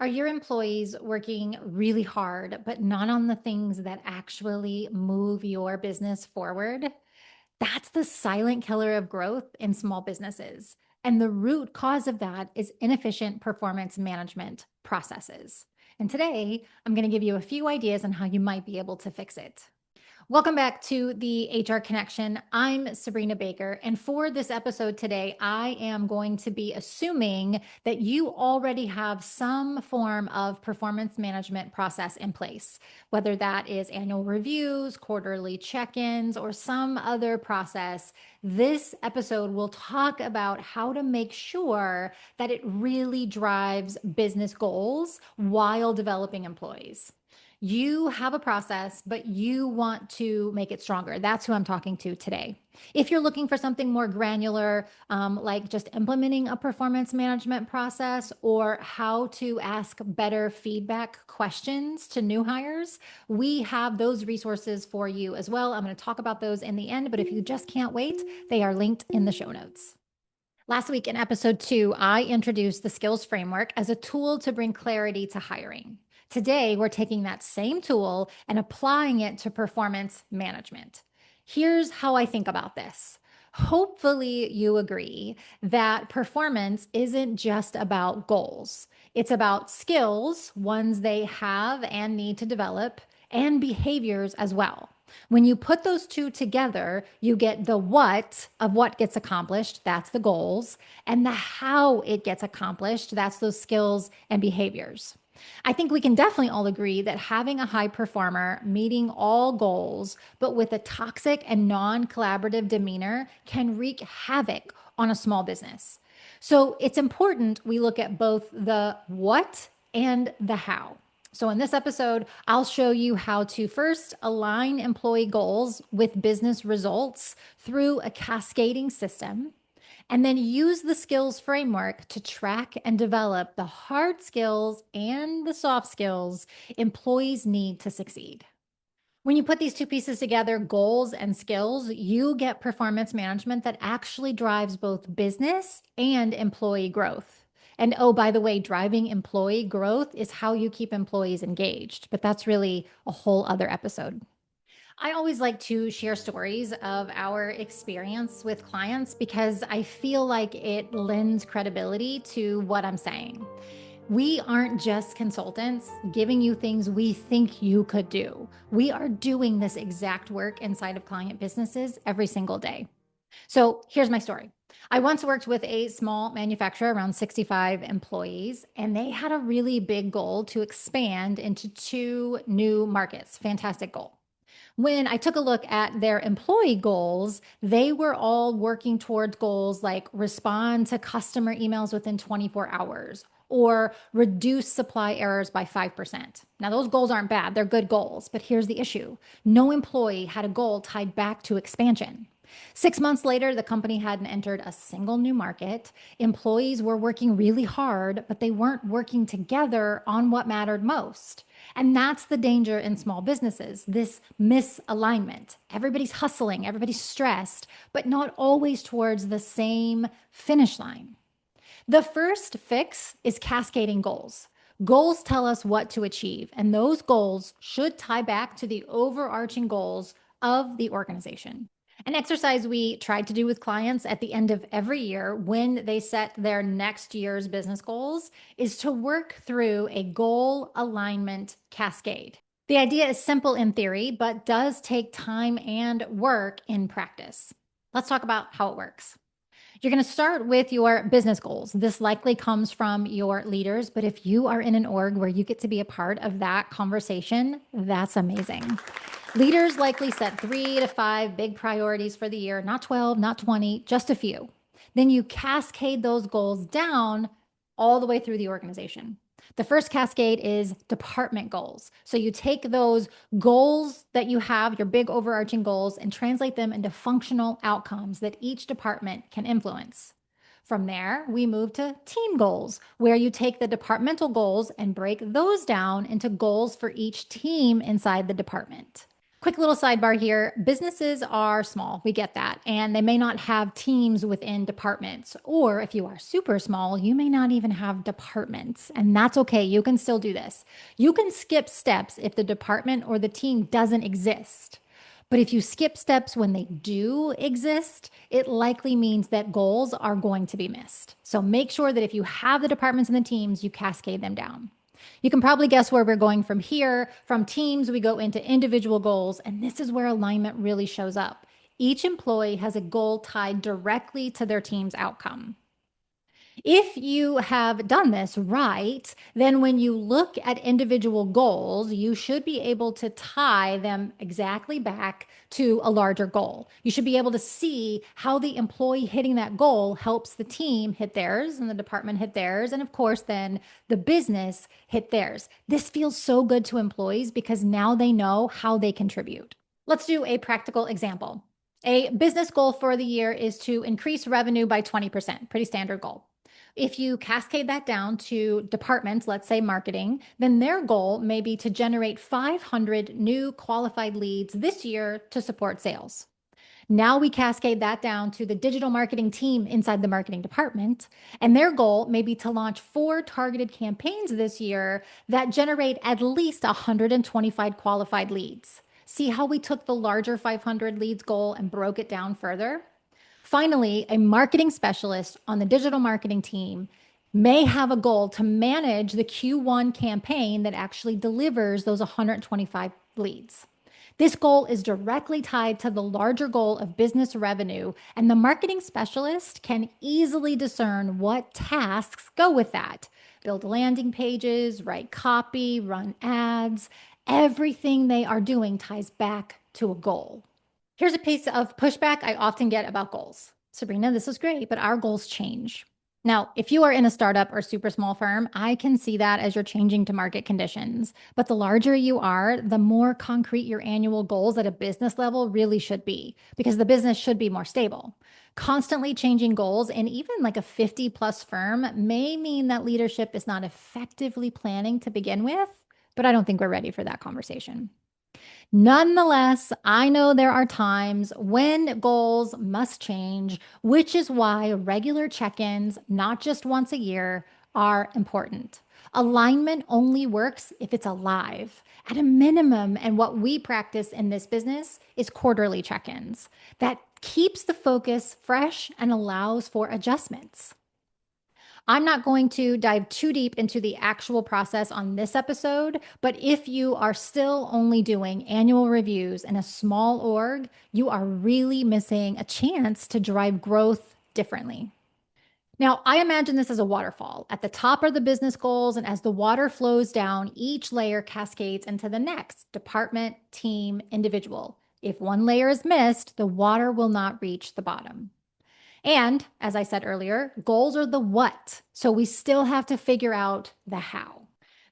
Are your employees working really hard, but not on the things that actually move your business forward? That's the silent killer of growth in small businesses. And the root cause of that is inefficient performance management processes. And today, I'm going to give you a few ideas on how you might be able to fix it. Welcome back to the HR Connection. I'm Sabrina Baker. And for this episode today, I am going to be assuming that you already have some form of performance management process in place, whether that is annual reviews, quarterly check ins, or some other process. This episode will talk about how to make sure that it really drives business goals while developing employees. You have a process, but you want to make it stronger. That's who I'm talking to today. If you're looking for something more granular, like just implementing a performance management process or how to ask better feedback questions to new hires, we have those resources for you as well. I'm going to talk about those in the end, but if you just can't wait, they are linked in the show notes. Last week in episode 2, I introduced the skills framework as a tool to bring clarity to hiring. Today, we're taking that same tool and applying it to performance management. Here's how I think about this. Hopefully, you agree that performance isn't just about goals. It's about skills, ones they have and need to develop, and behaviors as well. When you put those two together, you get the what of what gets accomplished, that's the goals, and the how it gets accomplished, that's those skills and behaviors. I think we can definitely all agree that having a high performer meeting all goals, but with a toxic and non collaborative demeanor, can wreak havoc on a small business. So it's important we look at both the what and the how. So, in this episode, I'll show you how to first align employee goals with business results through a cascading system, and then use the skills framework to track and develop the hard skills and the soft skills employees need to succeed. When you put these two pieces together, goals and skills, you get performance management that actually drives both business and employee growth. And oh, by the way, driving employee growth is how you keep employees engaged, but that's really a whole other episode. I always like to share stories of our experience with clients because I feel like it lends credibility to what I'm saying. We aren't just consultants giving you things we think you could do. We are doing this exact work inside of client businesses every single day. So here's my story. I once worked with a small manufacturer, around 65 employees, and they had a really big goal to expand into 2 new markets. Fantastic goal. When I took a look at their employee goals, they were all working towards goals like respond to customer emails within 24 hours or reduce supply errors by 5%. Now, those goals aren't bad, they're good goals, but here's the issue: no employee had a goal tied back to expansion. 6 months later, the company hadn't entered a single new market. Employees were working really hard, but they weren't working together on what mattered most. And that's the danger in small businesses, this misalignment. Everybody's hustling, everybody's stressed, but not always towards the same finish line. The first fix is cascading goals. Goals tell us what to achieve, and those goals should tie back to the overarching goals of the organization. An exercise we tried to do with clients at the end of every year when they set their next year's business goals is to work through a goal alignment cascade. The idea is simple in theory, but does take time and work in practice. Let's talk about how it works. You're going to start with your business goals. This likely comes from your leaders, but if you are in an org where you get to be a part of that conversation, that's amazing. Leaders likely set 3 to 5 big priorities for the year, not 12, not 20, just a few. Then you cascade those goals down all the way through the organization. The first cascade is department goals. So you take those goals that you have, your big overarching goals, and translate them into functional outcomes that each department can influence. From there, we move to team goals, where you take the departmental goals and break those down into goals for each team inside the department. Quick little sidebar here. Businesses are small. We get that. And they may not have teams within departments. Or if you are super small, you may not even have departments. And that's okay. You can still do this. You can skip steps if the department or the team doesn't exist. But if you skip steps when they do exist, it likely means that goals are going to be missed. So make sure that if you have the departments and the teams, you cascade them down. You can probably guess where we're going from here. From teams, we go into individual goals, and this is where alignment really shows up. Each employee has a goal tied directly to their team's outcome. If you have done this right, then when you look at individual goals, you should be able to tie them exactly back to a larger goal. You should be able to see how the employee hitting that goal helps the team hit theirs and the department hit theirs. And of course, then the business hit theirs. This feels so good to employees because now they know how they contribute. Let's do a practical example. A business goal for the year is to increase revenue by 20%, pretty standard goal. If you cascade that down to departments, let's say marketing, then their goal may be to generate 500 new qualified leads this year to support sales. Now we cascade that down to the digital marketing team inside the marketing department, and their goal may be to launch 4 targeted campaigns this year that generate at least 125 qualified leads. See how we took the larger 500 leads goal and broke it down further? Finally, a marketing specialist on the digital marketing team may have a goal to manage the Q1 campaign that actually delivers those 125 leads. This goal is directly tied to the larger goal of business revenue, and the marketing specialist can easily discern what tasks go with that. Build landing pages, write copy, run ads. Everything they are doing ties back to a goal. Here's a piece of pushback I often get about goals. Sabrina, this is great, but our goals change. Now, if you are in a startup or super small firm, I can see that as you're changing to market conditions. But the larger you are, the more concrete your annual goals at a business level really should be, because the business should be more stable. Constantly changing goals in even like a 50 plus firm may mean that leadership is not effectively planning to begin with, but I don't think we're ready for that conversation. Nonetheless, I know there are times when goals must change, which is why regular check ins, not just once a year, are important. Alignment only works if it's alive. At a minimum, and what we practice in this business is quarterly check ins. That keeps the focus fresh and allows for adjustments. I'm not going to dive too deep into the actual process on this episode, but if you are still only doing annual reviews in a small org, you are really missing a chance to drive growth differently. Now, I imagine this as a waterfall. At the top are the business goals, and as the water flows down, each layer cascades into the next department, team, individual. If one layer is missed, the water will not reach the bottom. And as I said earlier, goals are the what. So we still have to figure out the how.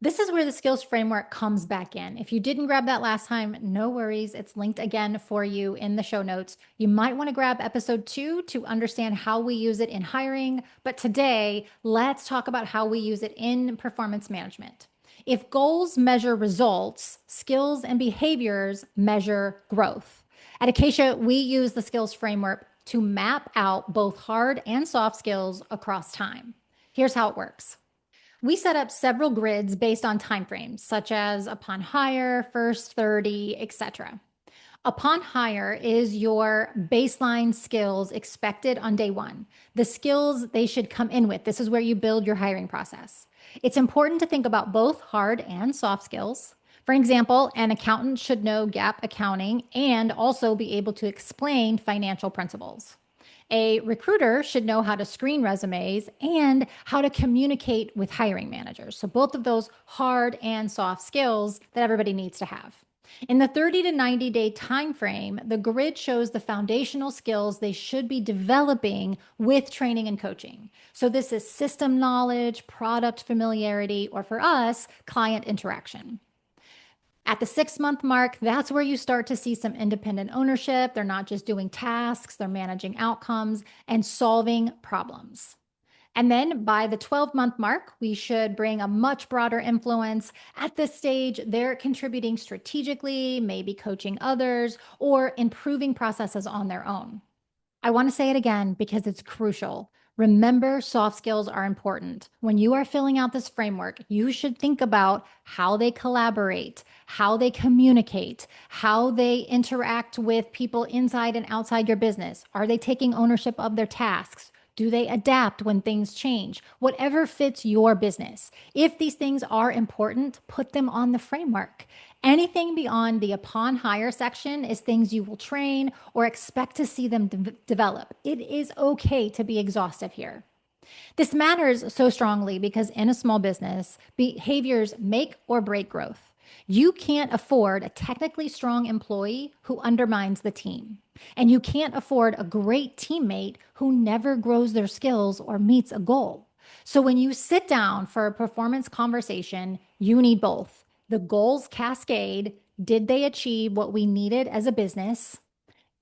This is where the skills framework comes back in. If you didn't grab that last time, no worries. It's linked again for you in the show notes. You might want to grab episode 2 to understand how we use it in hiring. But today, let's talk about how we use it in performance management. If goals measure results, skills and behaviors measure growth. At Acacia, we use the skills framework to map out both hard and soft skills across time. Here's how it works. We set up several grids based on timeframes, such as upon hire, first 30, etc. Upon hire is your baseline skills expected on day one, the skills they should come in with. This is where you build your hiring process. It's important to think about both hard and soft skills. For example, an accountant should know GAAP accounting and also be able to explain financial principles. A recruiter should know how to screen resumes and how to communicate with hiring managers. So both of those hard and soft skills that everybody needs to have. In the 30 to 90 day time frame, the grid shows the foundational skills they should be developing with training and coaching. So this is system knowledge, product familiarity, or for us, client interaction. At the 6-month mark, that's where you start to see some independent ownership. They're not just doing tasks, they're managing outcomes and solving problems. And then by the 12-month mark, we should bring a much broader influence. At this stage, they're contributing strategically, maybe coaching others, or improving processes on their own. I want to say it again because it's crucial. Remember, soft skills are important. When you are filling out this framework, you should think about how they collaborate, how they communicate, how they interact with people inside and outside your business. Are they taking ownership of their tasks? Do they adapt when things change? Whatever fits your business. If these things are important, put them on the framework. Anything beyond the upon hire section is things you will train or expect to see them develop. It is okay to be exhaustive here. This matters so strongly because in a small business, behaviors make or break growth. You can't afford a technically strong employee who undermines the team. And you can't afford a great teammate who never grows their skills or meets a goal. So when you sit down for a performance conversation, you need both. The goals cascade. Did they achieve what we needed as a business?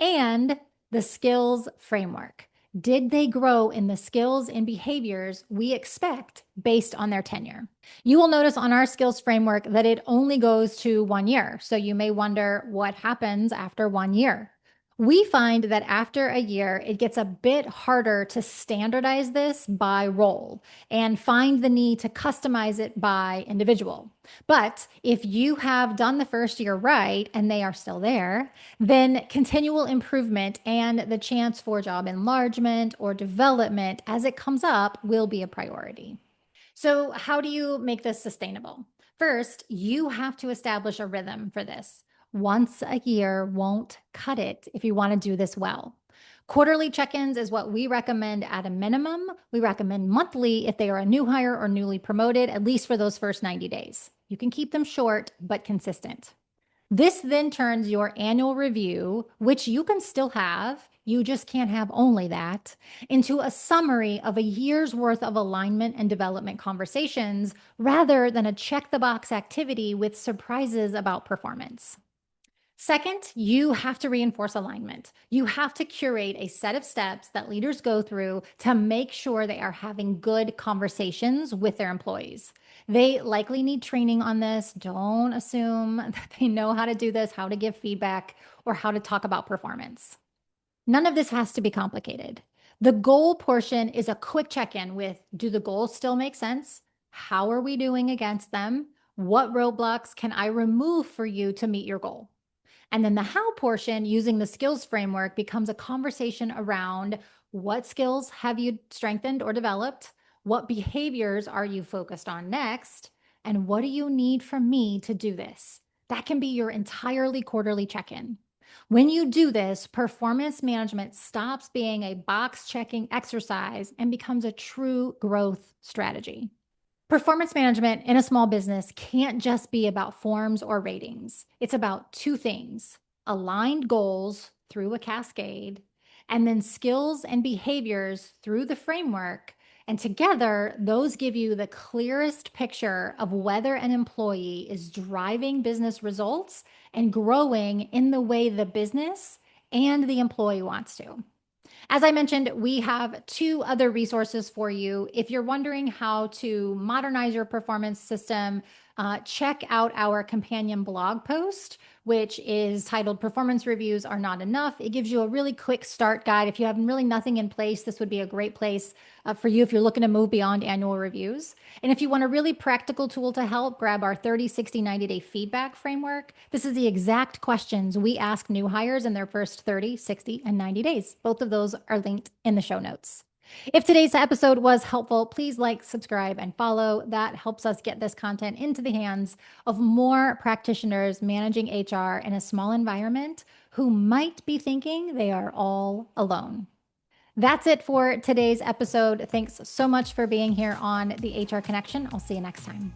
And the skills framework. Did they grow in the skills and behaviors we expect based on their tenure? You will notice on our skills framework that it only goes to 1 year. So you may wonder what happens after 1 year. We find that after a year, it gets a bit harder to standardize this by role and find the need to customize it by individual. But if you have done the first year right and they are still there, then continual improvement and the chance for job enlargement or development as it comes up will be a priority. So, how do you make this sustainable? First, you have to establish a rhythm for this. Once a year won't cut it if you want to do this well. Quarterly check ins is what we recommend at a minimum. We recommend monthly if they are a new hire or newly promoted, at least for those first 90 days. You can keep them short, but consistent. This then turns your annual review, which you can still have, you just can't have only that, into a summary of a year's worth of alignment and development conversations rather than a check the box activity with surprises about performance. Second, you have to reinforce alignment. You have to curate a set of steps that leaders go through to make sure they are having good conversations with their employees. They likely need training on this. Don't assume that they know how to do this, how to give feedback, or how to talk about performance. None of this has to be complicated. The goal portion is a quick check in with, do the goals still make sense? How are we doing against them? What roadblocks can I remove for you to meet your goal? And then the how portion using the skills framework becomes a conversation around what skills have you strengthened or developed? What behaviors are you focused on next? And what do you need from me to do this? That can be your entirely quarterly check in. When you do this, performance management stops being a box checking exercise and becomes a true growth strategy. Performance management in a small business can't just be about forms or ratings. It's about two things: aligned goals through a cascade, and then skills and behaviors through the framework. And together, those give you the clearest picture of whether an employee is driving business results and growing in the way the business and the employee wants to. As I mentioned, we have two other resources for you. If you're wondering how to modernize your performance system, check out our companion blog post, which is titled Performance Reviews Are Not Enough. It gives you a really quick start guide. If you have really nothing in place, this would be a great place for you if you're looking to move beyond annual reviews. And if you want a really practical tool to help, grab our 30, 60, 90-day feedback framework. This is the exact questions we ask new hires in their first 30, 60, and 90 days. Both of those are linked in the show notes. If today's episode was helpful, please like, subscribe, and follow. That helps us get this content into the hands of more practitioners managing HR in a small environment who might be thinking they are all alone. That's it for today's episode. Thanks so much for being here on the HR Connection. I'll see you next time.